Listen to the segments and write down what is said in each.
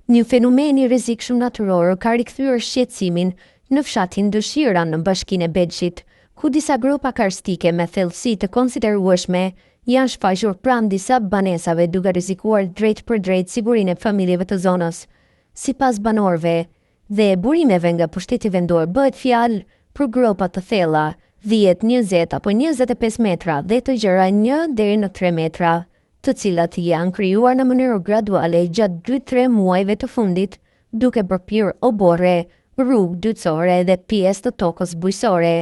Një fenomen i rrezikshëm natyror ka rikthyer shqetësimin në fshatin Dëshira në Bashkinë e Belgjit, ku disa grupa karstike me thellësi të konsiderueshme janë shfaqur pranë disa banesave duke rrezikuar drejt për drejt sigurinë e familjeve të zonës. Sipas banorëve dhe burimeve nga pushteti vendor bëhet fjalë për gropa të thella, 10, 20 apo 25 metra dhe të gjëra 1 deri në 3 metra, të cilat janë krijuar në mënyrë graduale gjatë 2-3 muajve të fundit, duke përpir oborre, rrugë dytësore dhe pjesë të tokës bujqësore.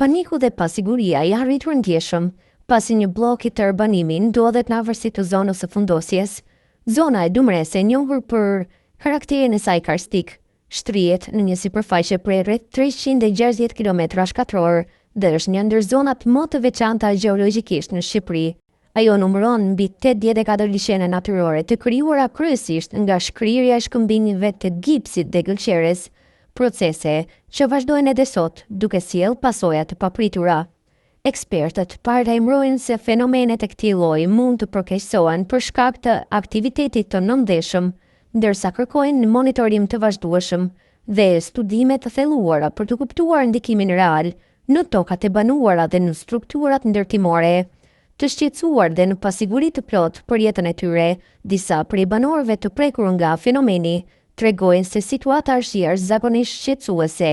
Paniku dhe pasiguria janë rritur ndjeshëm, pasi një blok i tërë banimi ndodhet në afërsi të zonës së fundosjes. Zona e Dumrese, njohur për karakterin e saj karstik, shtrihet në një sipërfaqe prej rreth 360 km2 dhe është një ndër zonat më të veçanta gjeologjikisht në Shqipëri. Ajo numëron mbi 84 liçene natyrore të krijuara kryesisht nga shkrirja e shkëmbimeve të gipsit dhe gëlqeres, procese që vazhdojnë edhe sot duke sjellë pasoja të papritura. Ekspertët paralajmërojnë se fenomenet e këtij lloji mund të përkeqësohen për shkak të aktivitetit të nëndeshëm, ndërsa kërkojnë një monitorim të vazhdueshëm dhe studime të thelluara për të kuptuar ndikimin real në tokat e banuara dhe në strukturat ndërtimore. Të shqetësuar dhe në pasiguri të plot për jetën e tyre, disa prej banorëve të prekur nga fenomeni tregojnë se situata është jashtëzakonisht shqetësuese.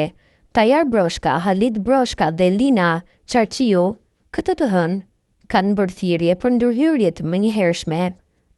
Tajar Broshka, Halit Broshka dhe Lina Çarçiu, këtë të hënë, kanë bërë thirrje për ndërhyrje të menjëhershme.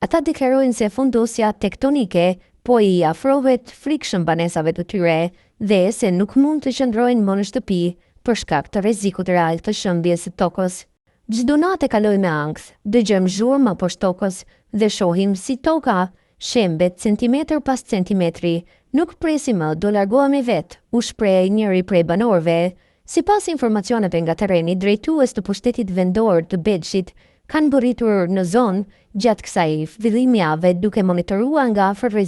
Ata deklarojnë se fundosja tektonike po i afrohet frikshëm banesave të tyre dhe se nuk mund të qëndrojnë më në shtëpi për shkak të rrezikut real të shëmbjes së tokës. Çdo natë kalojmë me ankth, dëgjojmë zhurmë poshtë tokës dhe shohim si toka shembet centimetër pas centimetri. Nuk presim më, do largohemi vetë, u shpreh njëri prej banorëve. Sipas informacioneve nga terreni, drejtues të pushtetit vendor të Belgjit kanë bërritur në zonë gjatë kësaj fillimi jave duke monitoruar nga afër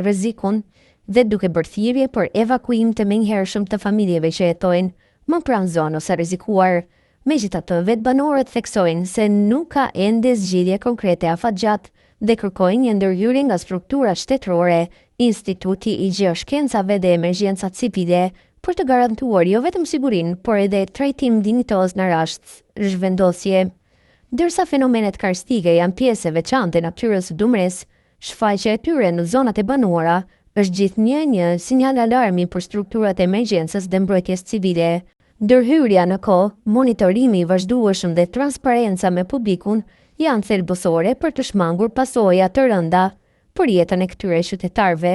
rrezikun dhe duke bërë thirrje për evakuim të menjëhershëm të familjeve që jetojnë më pranë zonës së rrezikuar. Megjithatë, vetë banorët theksojnë se nuk ka ende zgjidhje konkrete afatgjatë dhe kërkojnë një ndërhyrje nga strukturat shtetërore, Instituti i Gjeoshkencave dhe Emergjencat Civile për të garantuar jo vetëm sigurinë, por edhe trajtim dinjitoz në rast zhvendosje. Dërsa fenomenet karstike janë pjesë e veçantë e natyrës së Dumres, shfaqja e tyre në zonat e banuara është gjithnjë një sinjal alarmi për strukturat e emergjencës dhe mbrojtjes civile. Ndërhyrja në kohë, monitorimi i vazhdueshëm dhe transparenca me publikun janë thelbësore për të shmangur pasoja të rënda për jetën e këtyre qytetarëve.